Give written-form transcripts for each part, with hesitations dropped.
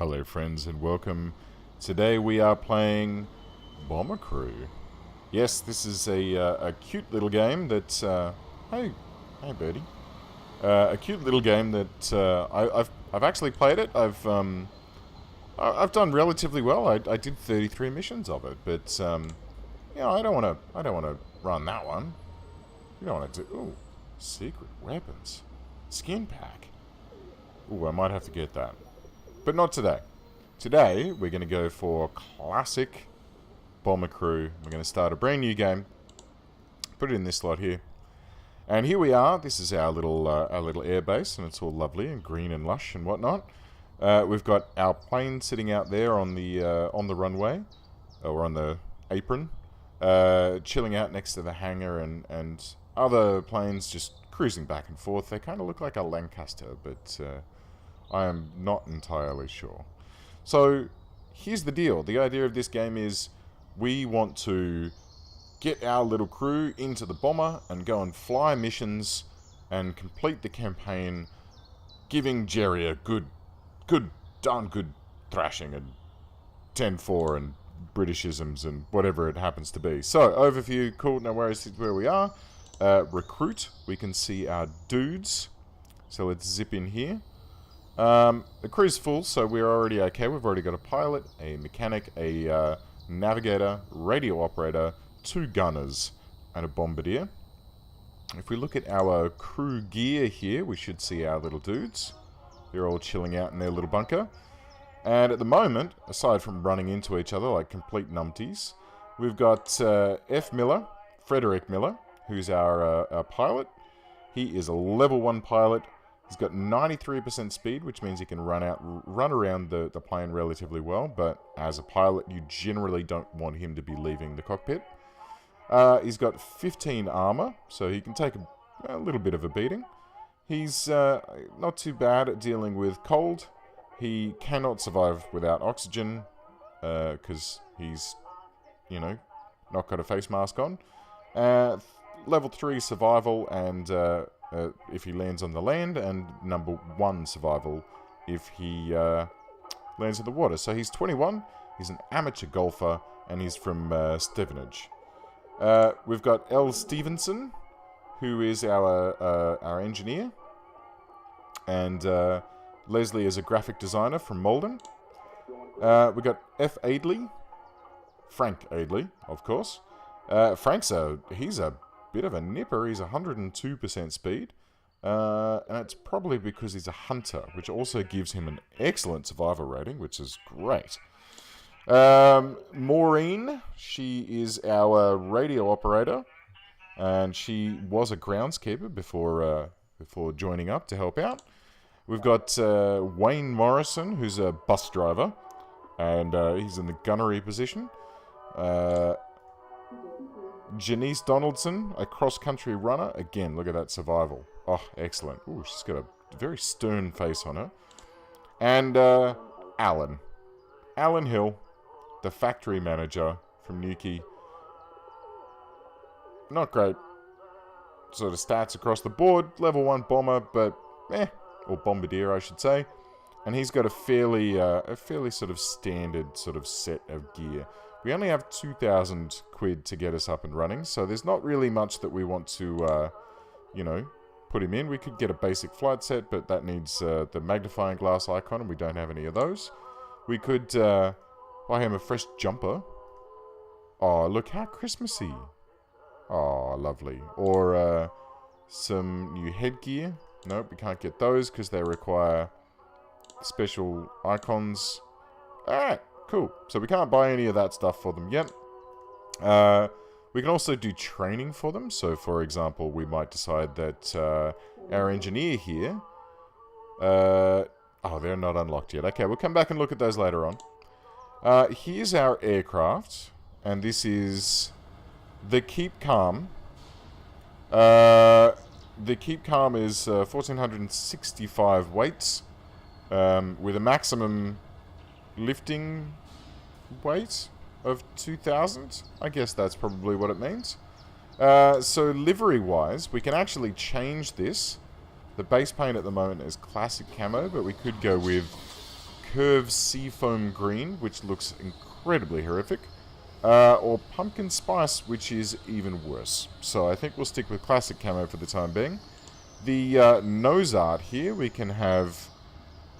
Hello friends and welcome. Today we are playing Bomber Crew. Yes, this is a cute little game that, hey birdie. A cute little game that I've actually played it. I've done relatively well. I did 33 missions of it, but yeah, I don't want to run that one. You don't want to do. Ooh, secret weapons, skin pack. Ooh, I might have to get that. But not today. Today, we're going to go for classic Bomber Crew. We're going to start a brand new game. Put it in this slot here. And here we are. This is our little air base, and it's all lovely and green and lush and whatnot. We've got our plane sitting out there on the runway, or on the apron, chilling out next to the hangar, and other planes just cruising back and forth. They kind of look like a Lancaster, but I am not entirely sure. So, here's the deal. The idea of this game is we want to get our little crew into the bomber and go and fly missions and complete the campaign, giving Jerry a darn good thrashing and 10-4 and Britishisms and whatever it happens to be. So, overview, cool, no worries, this is where we are. Recruit, we can see our dudes. So let's zip in here. The crew's full, so we're already okay. We've already got a pilot, a mechanic, a navigator, radio operator, 2 gunners, and a bombardier. If we look at our crew gear here, we should see our little dudes. They're all chilling out in their little bunker. And at the moment, aside from running into each other like complete numpties, we've got Frederick Miller, who's our pilot. He is a level 1 pilot. He's got 93% speed, which means he can run around the plane relatively well, but as a pilot, you generally don't want him to be leaving the cockpit. He's got 15 armor, so he can take a little bit of a beating. He's not too bad at dealing with cold. He cannot survive without oxygen, because he's, not got a face mask on. Level 3 survival, and if he lands on the land, and number 1 survival if he lands in the water. So he's 21, he's an amateur golfer, and he's from Stevenage. We've got L. Stevenson, who is our engineer, and Leslie is a graphic designer from Malden. We've got F. Aidley, Frank Aidley, of course. He's a bit of a nipper. He's 102% speed, and it's probably because he's a hunter, which also gives him an excellent survival rating, which is great. Maureen, she is our radio operator, and she was a groundskeeper before joining up to help out. We've got Wayne Morrison, who's a bus driver, and he's in the gunnery position. Janice Donaldson, a cross-country runner. Again, look at that survival. Oh, excellent. Ooh, she's got a very stern face on her. And Alan Hill, the factory manager from Newquay. Not great sort of stats across the board. Level 1 bomber, but or bombardier, I should say. And he's got a fairly sort of standard sort of set of gear. We only have 2,000 quid to get us up and running, so there's not really much that we want to, put him in. We could get a basic flight set, but that needs the magnifying glass icon, and we don't have any of those. We could buy him a fresh jumper. Oh, look how Christmassy. Oh, lovely. Or some new headgear. Nope, we can't get those because they require special icons. Alright. Cool. So we can't buy any of that stuff for them yet. We can also do training for them. So, for example, we might decide that our engineer here... they're not unlocked yet. Okay, we'll come back and look at those later on. Here's our aircraft. And this is the Keep Calm. The Keep Calm is 1,465 weights. With a maximum lifting weight of 2,000. I guess that's probably what it means. So livery-wise, we can actually change this. The base paint at the moment is classic camo, but we could go with curved seafoam green, which looks incredibly horrific, or pumpkin spice, which is even worse. So I think we'll stick with classic camo for the time being. The nose art here, we can have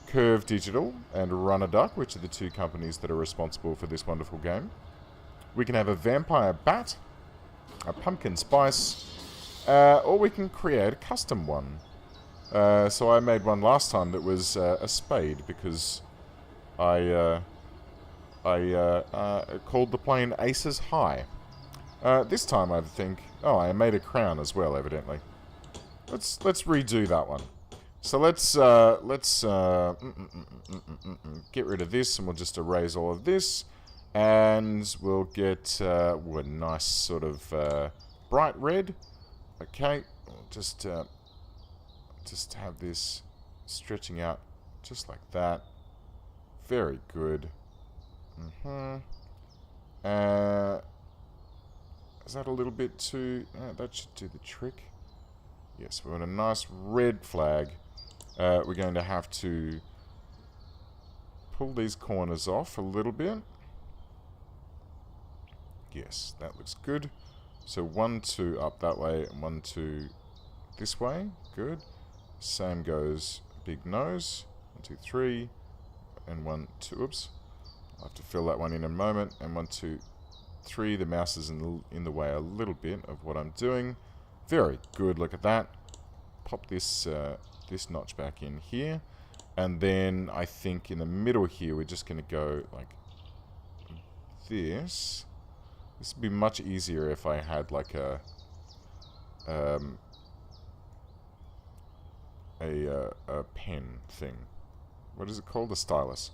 Curve Digital and Runner Duck, which are the two companies that are responsible for this wonderful game. We can have a vampire bat, a pumpkin spice, or we can create a custom one. So I made one last time that was a spade, because I called the plane Aces High. This time I think... Oh, I made a crown as well, evidently. Let's redo that one. So let's get rid of this, and we'll just erase all of this, and we'll get a nice sort of bright red. Okay, we'll just have this stretching out just like that. Very good. Is that a little bit too... that should do the trick. Yes, we want a nice red flag. We're going to have to pull these corners off a little bit. Yes, that looks good. So 1, 2 up that way, and 1, 2 this way. Good. Same goes big nose. 1, 2, 3, and 1, 2. Oops. I'll have to fill that one in a moment. And 1, 2, 3. The mouse is in the way a little bit of what I'm doing. Very good. Look at that. Pop this this notch back in here, and then I think in the middle here we're just going to go like this. This would be much easier if I had like a pen thing. What is it called? A stylus.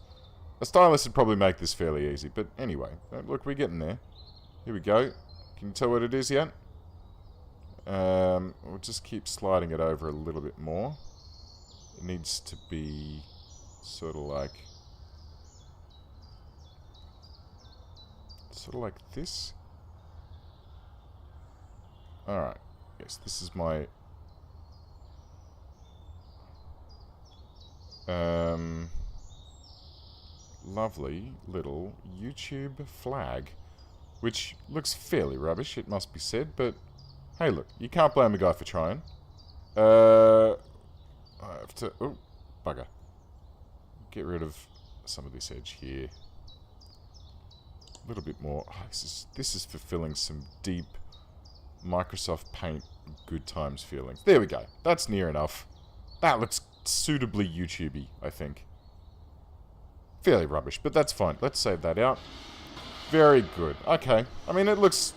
A stylus would probably make this fairly easy, but anyway, look, we're getting there. Here we go. Can you tell what it is yet? We'll just keep sliding it over a little bit more. It needs to be sort of like this. Alright, yes, this is my lovely little YouTube flag, which looks fairly rubbish, it must be said, but hey, look, you can't blame a guy for trying. I have to... Oh, bugger. Get rid of some of this edge here. A little bit more. Oh, this is fulfilling some deep Microsoft Paint good times feelings. There we go. That's near enough. That looks suitably YouTubey, I think. Fairly rubbish, but that's fine. Let's save that out. Very good. Okay. I mean, it looks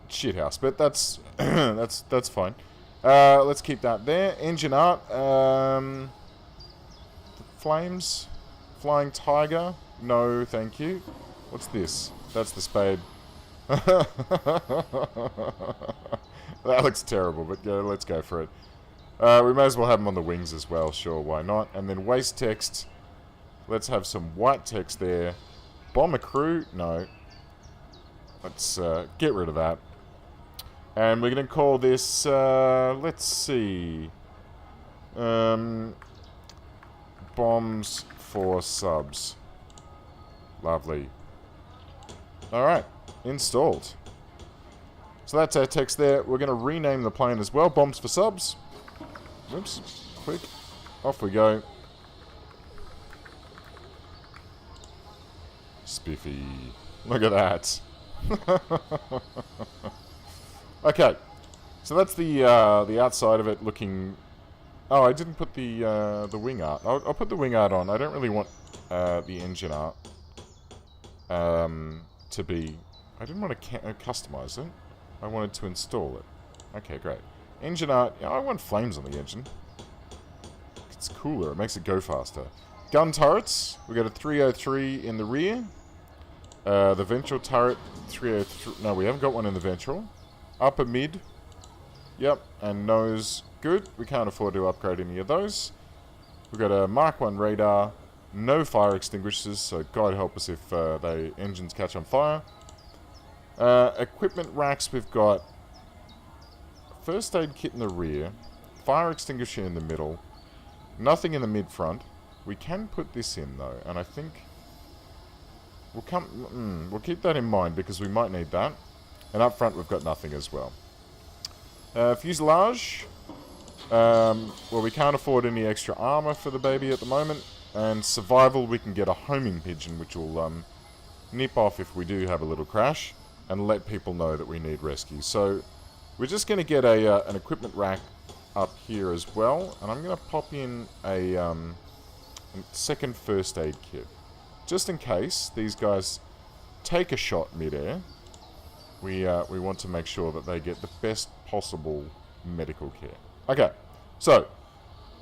shithouse, but that's that's fine. Let's keep that there. Engine art. The flames. Flying tiger. No, thank you. What's this? That's the spade. That looks terrible, but yeah, let's go for it. We may as well have them on the wings as well. Sure, why not? And then waste text. Let's have some white text there. Bomber crew. No. Let's get rid of that. And we're going to call this, let's see, bombs for subs. Lovely. Alright, installed. So that's our text there. We're going to rename the plane as well, bombs for subs. Oops, quick. Off we go. Spiffy. Look at that. Okay, so that's the outside of it looking... Oh, I didn't put the wing art. I'll put the wing art on. I don't really want the engine art to be... I didn't want to customize it. I wanted to install it. Okay, great. Engine art. Yeah, I want flames on the engine. It's cooler. It makes it go faster. Gun turrets. We got a 303 in the rear. The ventral turret 303. No, we haven't got one in the ventral. Upper mid. Yep. And nose. Good. We can't afford to upgrade any of those. We've got a Mark 1 radar. No fire extinguishers, so God help us if the engines catch on fire. Equipment racks, we've got first aid kit in the rear, fire extinguisher in the middle, nothing in the mid front, We can put this in, though, and I think we'll keep that in mind because we might need that. And up front, we've got nothing as well. Fuselage. Well, we can't afford any extra armor for the baby at the moment. And survival, we can get a homing pigeon, which will nip off if we do have a little crash, and let people know that we need rescue. So we're just going to get an equipment rack up here as well, and I'm going to pop in a second first aid kit. Just in case these guys take a shot midair, we want to make sure that they get the best possible medical care. Okay, so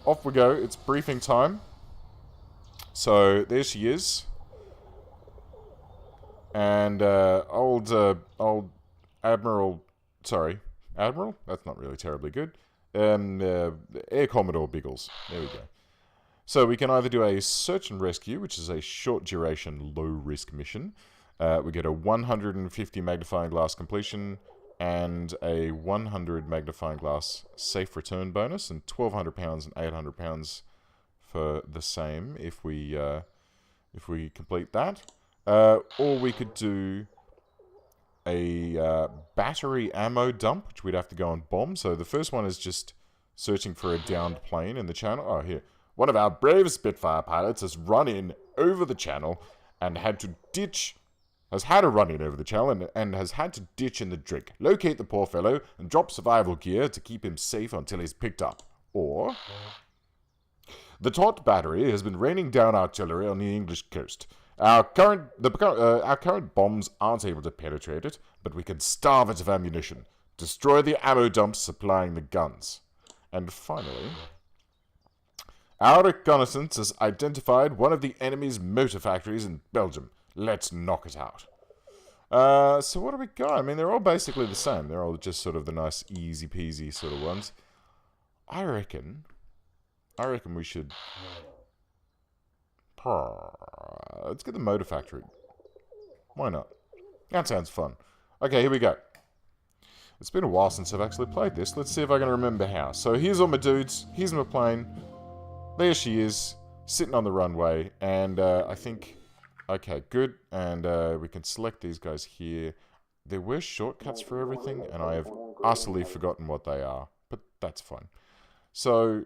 off we go. It's briefing time. So there she is, and old Admiral. Sorry, Admiral. That's not really terribly good. Air Commodore Biggles. There we go. So we can either do a search and rescue, which is a short duration, low risk mission. We get a 150 magnifying glass completion and a 100 magnifying glass safe return bonus, and £1,200 and £800 for the same if we complete that. Or we could do a battery ammo dump, which we'd have to go and bomb. So the first one is just searching for a downed plane in the channel. Oh, here. One of our brave Spitfire pilots has run in over the channel and has had to run in over the channel and has had to ditch in the drink. Locate the poor fellow and drop survival gear to keep him safe until he's picked up. Or the Tot battery has been raining down artillery on the English coast. Our current bombs aren't able to penetrate it, but we can starve it of ammunition. Destroy the ammo dumps supplying the guns. And finally, our reconnaissance has identified one of the enemy's motor factories in Belgium. Let's knock it out. So what do we got? I mean, they're all basically the same. They're all just sort of the nice, easy peasy sort of ones. I reckon we should... Let's get the motor factory. Why not? That sounds fun. Okay, here we go. It's been a while since I've actually played this. Let's see if I can remember how. So here's all my dudes. Here's my plane. There she is, sitting on the runway. And I think... Okay, good. And we can select these guys here. There were shortcuts for everything, and I have utterly forgotten what they are. But that's fine. So...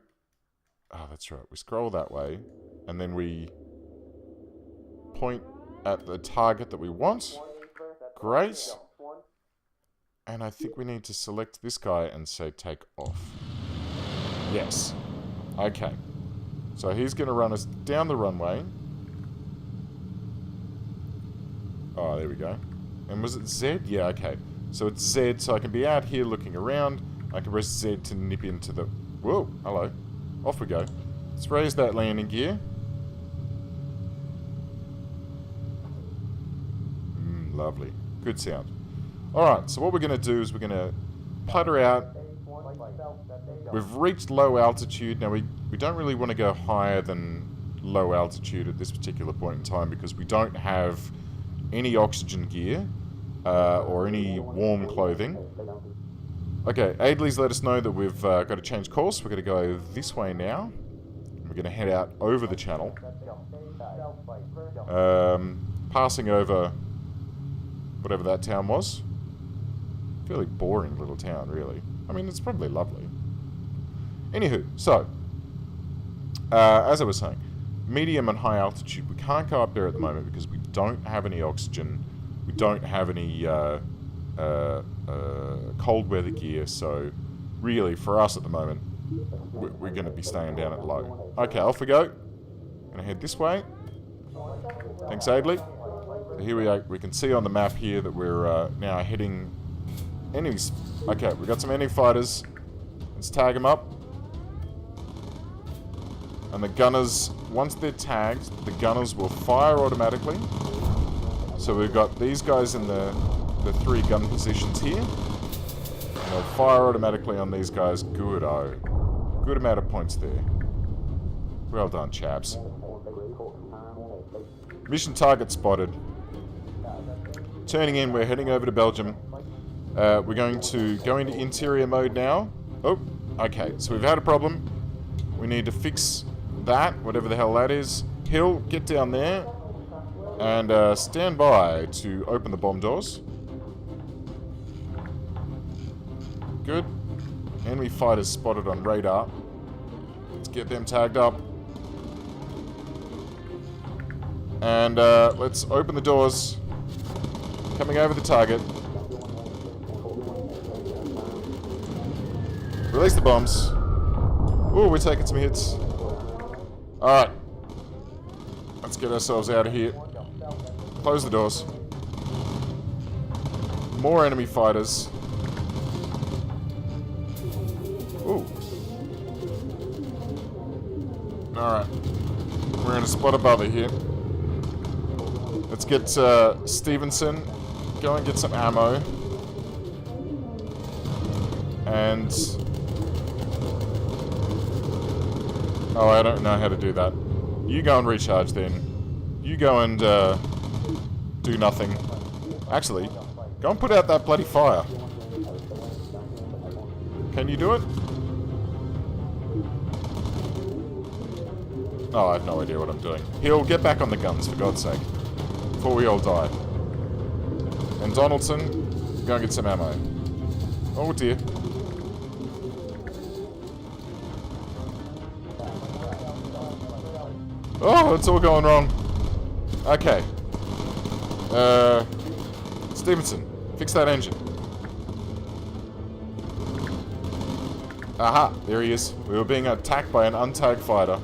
Oh, that's right. We scroll that way, and then we point at the target that we want. Great. And I think we need to select this guy and say take off. Yes. Okay. So he's going to run us down the runway. Oh, there we go. And was it Z? Yeah, okay. So it's Z, so I can be out here looking around. I can press Z to nip into the... Whoa, hello. Off we go. Let's raise that landing gear. Lovely. Good sound. Alright, so what we're going to do is we're going to putter out. We've reached low altitude. Now, we don't really want to go higher than low altitude at this particular point in time because we don't have any oxygen gear or any warm clothing. Okay, Aidley's let us know that we've got to change course. We're going to go this way now. We're going to head out over the channel. Passing over whatever that town was. Fairly boring little town, really. I mean, it's probably lovely. Anywho, so, as I was saying, medium and high altitude, we can't go up there at the moment because we don't have any oxygen. We don't have any cold weather gear, so really, for us at the moment, we're going to be staying down at low. Okay, off we go. Gonna head this way. Thanks, Aidley. Here we are. We can see on the map here that we're now heading... Enemies. Okay, we've got some enemy fighters. Let's tag them up. And the gunners, once they're tagged, the gunners will fire automatically. So we've got these guys in the 3 gun positions here. And they'll fire automatically on these guys. Good-o. Good amount of points there. Well done, chaps. Mission target spotted. Turning in, we're heading over to Belgium. We're going to go into interior mode now. Oh, okay. So we've had a problem. We need to fix that, whatever the hell that is. Hill, get down there. And stand by to open the bomb doors. Good. Enemy fighters spotted on radar. Let's get them tagged up. And let's open the doors. Coming over the target. Release the bombs. Ooh, we're taking some hits. Alright. Let's get ourselves out of here. Close the doors. More enemy fighters. Ooh. Alright. We're in a spot above it here. Let's get Stevenson. Go and get some ammo. And... oh, I don't know how to do that. You go and recharge then. You go and do nothing. Actually, go and put out that bloody fire. Can you do it? Oh, I have no idea what I'm doing. He'll get back on the guns, for God's sake. Before we all die. And Donaldson, go and get some ammo. Oh dear. Oh, it's all going wrong. Okay. Stevenson, fix that engine. Aha, there he is. We were being attacked by an untagged fighter.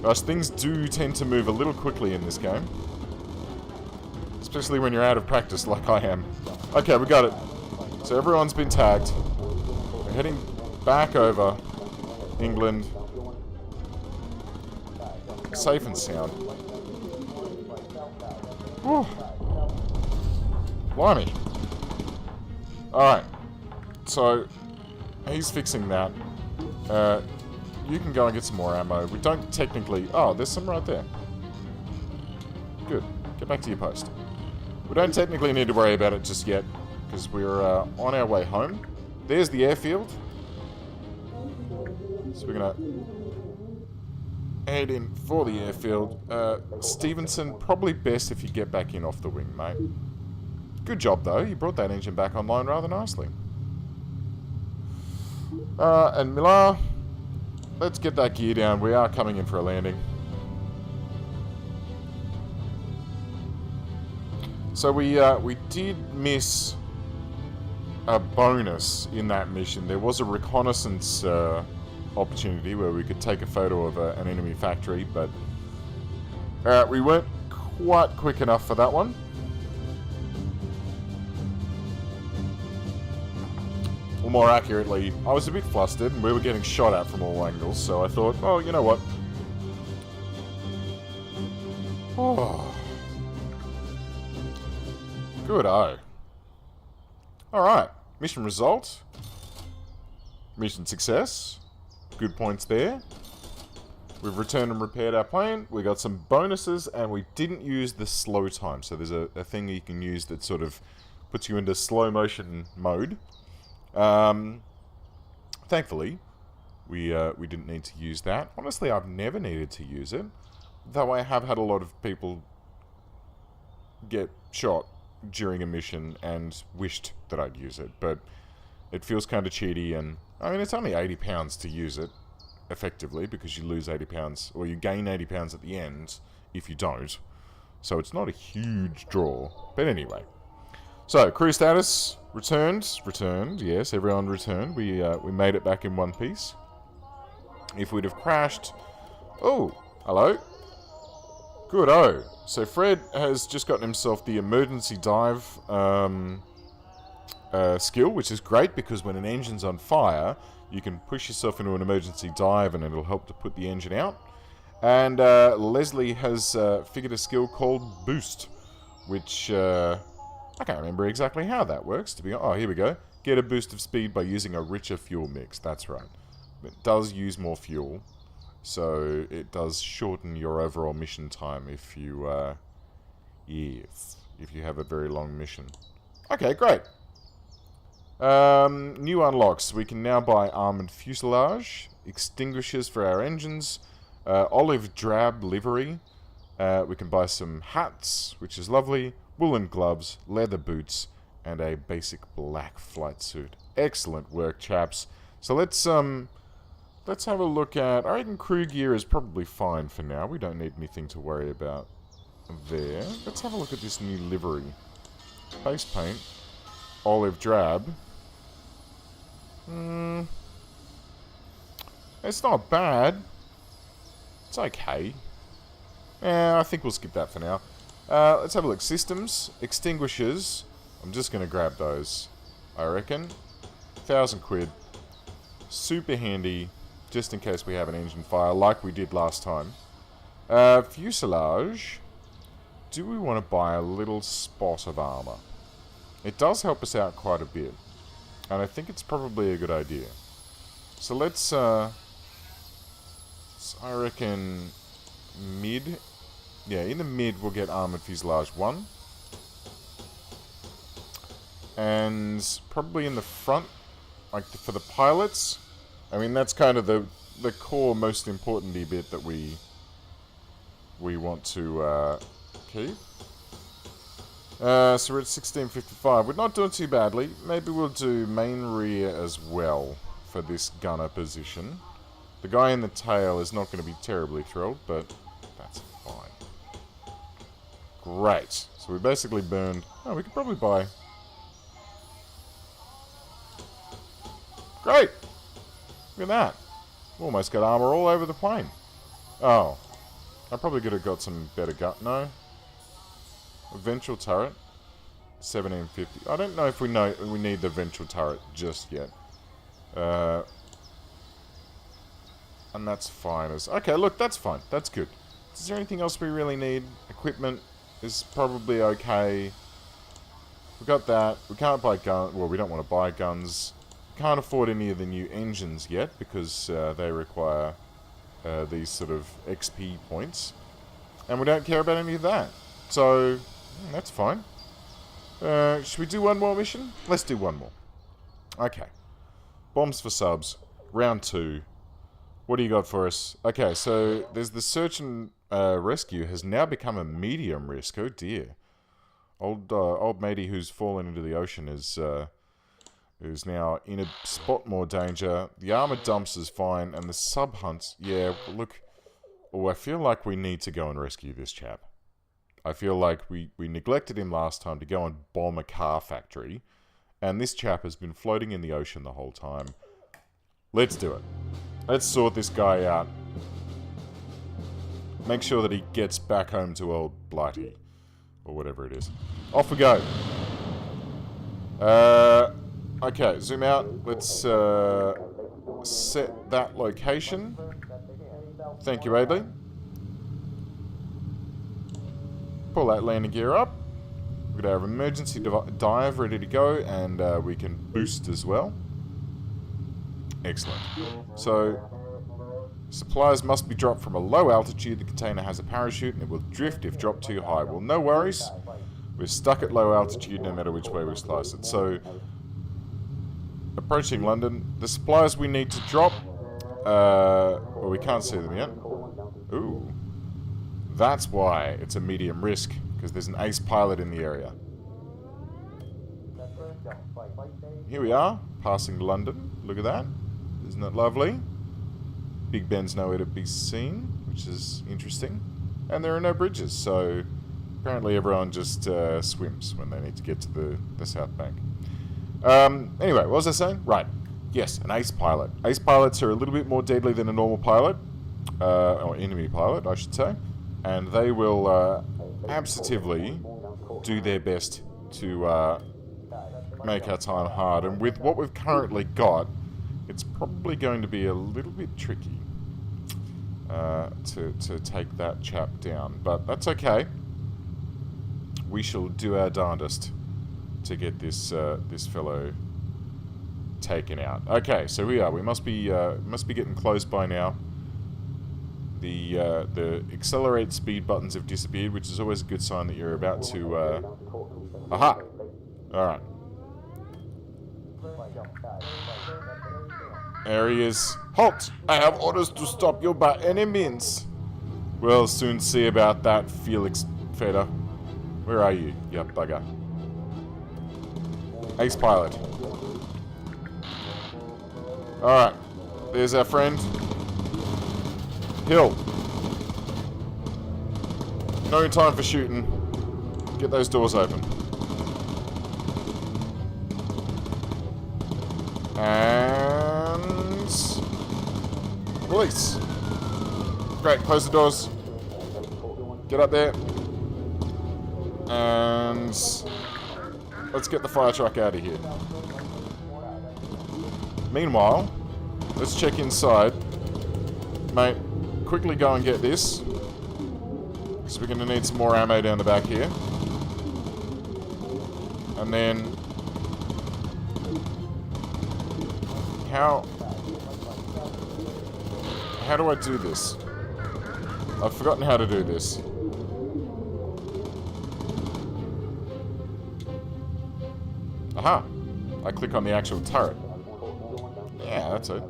Gosh, things do tend to move a little quickly in this game. Especially when you're out of practice like I am. Okay, we got it. So everyone's been tagged. We're heading back over England. Safe and sound. Whew. Blimey. Alright. So, he's fixing that. You can go and get some more ammo. We don't technically... oh, there's some right there. Good. Get back to your post. We don't technically need to worry about it just yet, because we're on our way home. There's the airfield. So we're going to head in for the airfield. Stevenson, probably best if you get back in off the wing, mate. Good job, though. You brought that engine back online rather nicely. And Millar, let's get that gear down. We are coming in for a landing. So we did miss a bonus in that mission. There was a reconnaissance opportunity where we could take a photo of an enemy factory, but we weren't quite quick enough for that one. Or more accurately, I was a bit flustered and we were getting shot at from all angles, so I thought, oh, you know what? Oh. Good-o. Alright, mission result. Mission success. Good points there. We've returned and repaired our plane. We got some bonuses, and we didn't use the slow time. So there's a thing you can use that sort of puts you into slow motion mode. Thankfully, we didn't need to use that. Honestly, I've never needed to use it. Though I have had a lot of people get shot during a mission and wished that I'd use it, but it feels kind of cheaty, and I mean, it's only £80 to use it effectively, because you lose £80 or you gain £80 at the end if you don't, so it's not a huge draw. But anyway, so crew status returned, yes, everyone returned. We made it back in one piece. If we'd have crashed, oh, hello. Good-o. So Fred has just gotten himself the emergency dive skill, which is great because when an engine's on fire, you can push yourself into an emergency dive and it'll help to put the engine out. And Leslie has figured a skill called Boost, which I can't remember exactly how that works. Oh, here we go. Get a boost of speed by using a richer fuel mix. That's right. It does use more fuel. So it does shorten your overall mission time if you, if you have a very long mission. Okay, great. New unlocks. We can now buy armored fuselage, extinguishers for our engines, Olive drab livery. We can buy some hats, which is lovely. Woolen gloves, leather boots, and a basic black flight suit. Excellent work, chaps. So let's have a look at... I reckon crew gear is probably fine for now. We don't need anything to worry about there. Let's have a look at this new livery. Face paint. Olive drab. It's not bad. It's okay. I think we'll skip that for now. Let's have a look. Systems. Extinguishers. I'm just going to grab those, I reckon. 1,000 quid. Super handy, just in case we have an engine fire, like we did last time. Fuselage. Do we want to buy a little spot of armor? It does help us out quite a bit. And I think it's probably a good idea. So let's, I reckon, mid. Yeah, in the mid we'll get armored fuselage 1. And probably in the front, like for the pilots. I mean, that's kind of the core, most important bit that we want to keep. So we're at 1655. We're not doing too badly. Maybe we'll do main rear as well for this gunner position. The guy in the tail is not going to be terribly thrilled, but that's fine. Great. So we basically burned... Oh, we could probably buy... Great! Look at that. We almost got armor all over the plane. Oh. I probably could have got some better gut. No. A ventral turret. 1750. I don't know if we need the ventral turret just yet. And that's fine as... Okay, look, that's fine. That's good. Is there anything else we really need? Equipment is probably okay. We got that. We can't buy guns. Well, we don't want to buy guns. Can't afford any of the new engines yet because they require these sort of XP points. And we don't care about any of that. So, that's fine. Should we do one more mission? Let's do one more. Okay. Bombs for subs. Round 2. What do you got for us? Okay, so there's the search and rescue has now become a medium risk. Oh dear. Old matey who's fallen into the ocean is now in a spot more danger. The armored dumps is fine, and the sub hunts... Yeah, look... Oh, I feel like we need to go and rescue this chap. I feel like we neglected him last time to go and bomb a car factory, and this chap has been floating in the ocean the whole time. Let's do it. Let's sort this guy out. Make sure that he gets back home to old Blighty. Or whatever it is. Off we go. Okay, zoom out. Let's set that location. Thank you, Adley. Pull that landing gear up. We've got our emergency dive ready to go, and we can boost as well. Excellent. So, supplies must be dropped from a low altitude. The container has a parachute, and it will drift if dropped too high. Well, no worries. We're stuck at low altitude no matter which way we slice it. So, approaching London. The supplies we need to drop... well, we can't see them yet. Ooh. That's why it's a medium risk, because there's an ace pilot in the area. Here we are, passing London. Look at that. Isn't that lovely? Big Ben's nowhere to be seen, which is interesting. And there are no bridges, so apparently everyone just swims when they need to get to the South Bank. Anyway, what was I saying? Right. Yes, an ace pilot. Ace pilots are a little bit more deadly than a normal pilot. Or enemy pilot, I should say. And they will absolutely do their best to make our time hard. And with what we've currently got, it's probably going to be a little bit tricky to take that chap down. But that's okay. We shall do our darndest to get this this fellow taken out. Okay, so we are. We must be getting close by now. The accelerate speed buttons have disappeared, which is always a good sign that you're about to... Aha! Alright. There he is. Halt! I have orders to stop you by any means. We'll soon see about that, Felix Feder. Where are you, you bugger? Ace pilot. Alright. There's our friend. Hill. No time for shooting. Get those doors open. And... release. Great, close the doors. Get up there. And... let's get the fire truck out of here. Meanwhile, let's check inside. Mate, quickly go and get this. Because we're going to need some more ammo down the back here. And then... How do I do this? I've forgotten how to do this. Aha! I click on the actual turret. Yeah, that's it.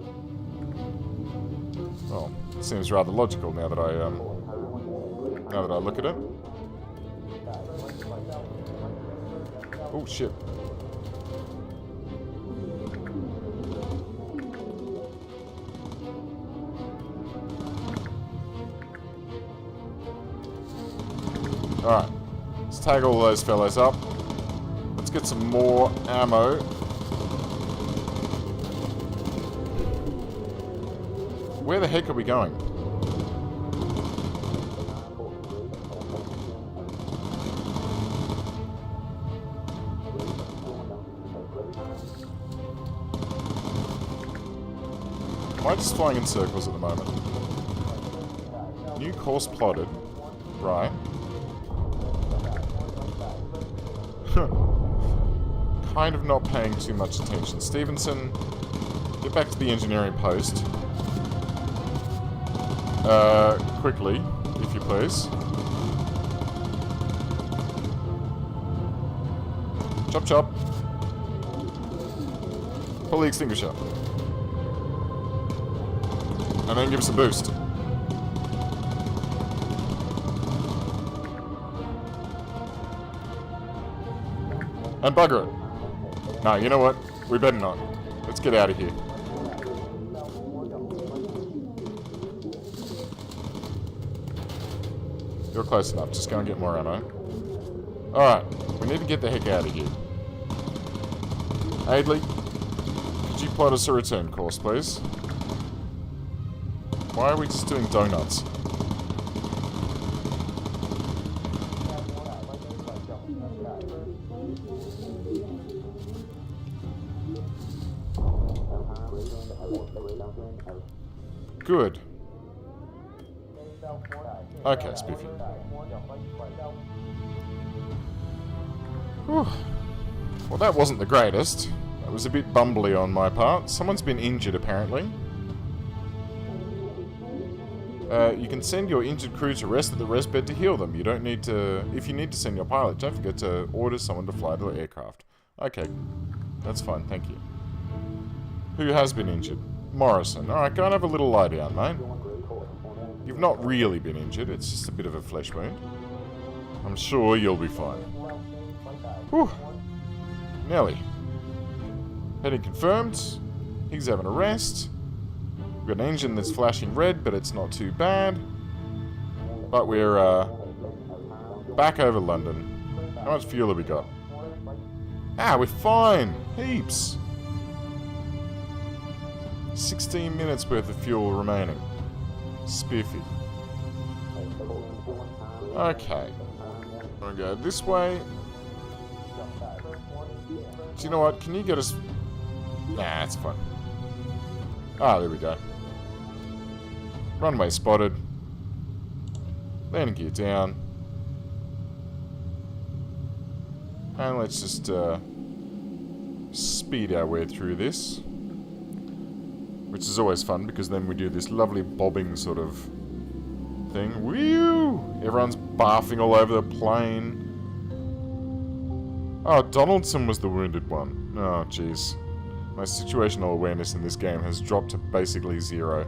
Well, it seems rather logical now that I look at it. Oh shit. Alright, let's tag all those fellows up. Let's get some more ammo. Where the heck are we going? Am I just flying in circles at the moment? New course plotted. Right. Kind of not paying too much attention. Stevenson, get back to the engineering post. Quickly, if you please. Chop chop. Pull the extinguisher. And then give us a boost. And bugger it. No, you know what? We better not. Let's get out of here. You're close enough. Just go and get more ammo. Alright. We need to get the heck out of here. Adley, could you plot us a return course, please? Why are we just doing donuts? Good. Okay, Spiffy. Whew. Well, that wasn't the greatest. That was a bit bumbly on my part. Someone's been injured, apparently. You can send your injured crew to rest at the rest bed to heal them. You don't need to... If you need to send your pilot, don't forget to order someone to fly the aircraft. Okay. That's fine, thank you. Who has been injured? Morrison. Alright, go and have a little lie down, mate. You've not really been injured, it's just a bit of a flesh wound. I'm sure you'll be fine. Whew. Nelly. Heading confirmed. He's having a rest. We've got an engine that's flashing red, but it's not too bad. But we're, back over London. How much fuel have we got? Ah, we're fine! Heaps! 16 minutes worth of fuel remaining. Spiffy. Okay. I'm gonna go this way. Do you know what? Can you get us... Nah, it's fine. Ah, there we go. Runway spotted. Landing gear down. And let's just speed our way through this. Which is always fun, because then we do this lovely bobbing sort of thing. Whew! Everyone's barfing all over the plane. Oh, Donaldson was the wounded one. Oh, jeez. My situational awareness in this game has dropped to basically 0.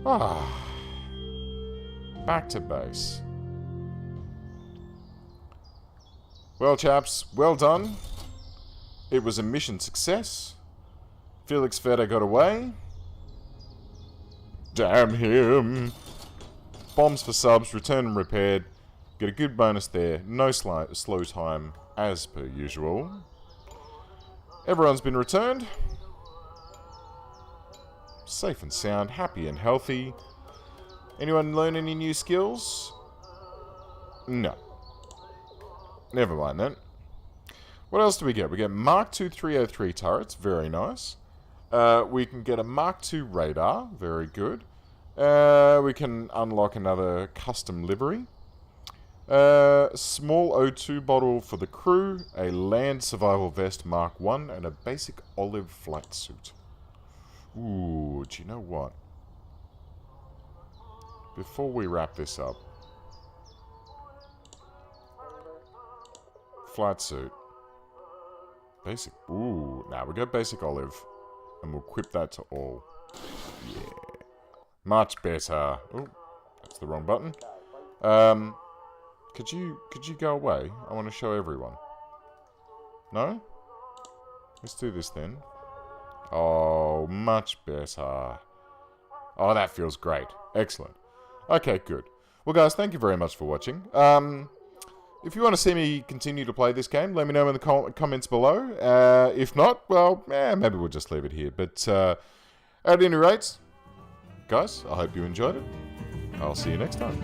Ah. Back to base. Well, chaps, well done. It was a mission success. Felix Feta got away. Damn him. Bombs for subs, returned and repaired. Get a good bonus there. No slow time, as per usual. Everyone's been returned. Safe and sound, happy and healthy. Anyone learn any new skills? No. Never mind then. What else do we get? We get Mark II 303 turrets, very nice. We can get a Mark II radar, very good. We can unlock another custom livery. Small O2 bottle for the crew, a land survival vest Mark I, and a basic olive flight suit. Ooh, do you know what? Before we wrap this up, flight suit. Basic. Ooh, now we go basic olive, and we'll equip that to all. Yeah, much better. Oh, that's the wrong button. Could you go away? I want to show everyone. No? Let's do this then. Oh, much better. Oh, that feels great. Excellent. Okay, good. Well, guys, thank you very much for watching. If you want to see me continue to play this game, let me know in the comments below. If not, well, maybe we'll just leave it here. But at any rate, guys, I hope you enjoyed it. I'll see you next time.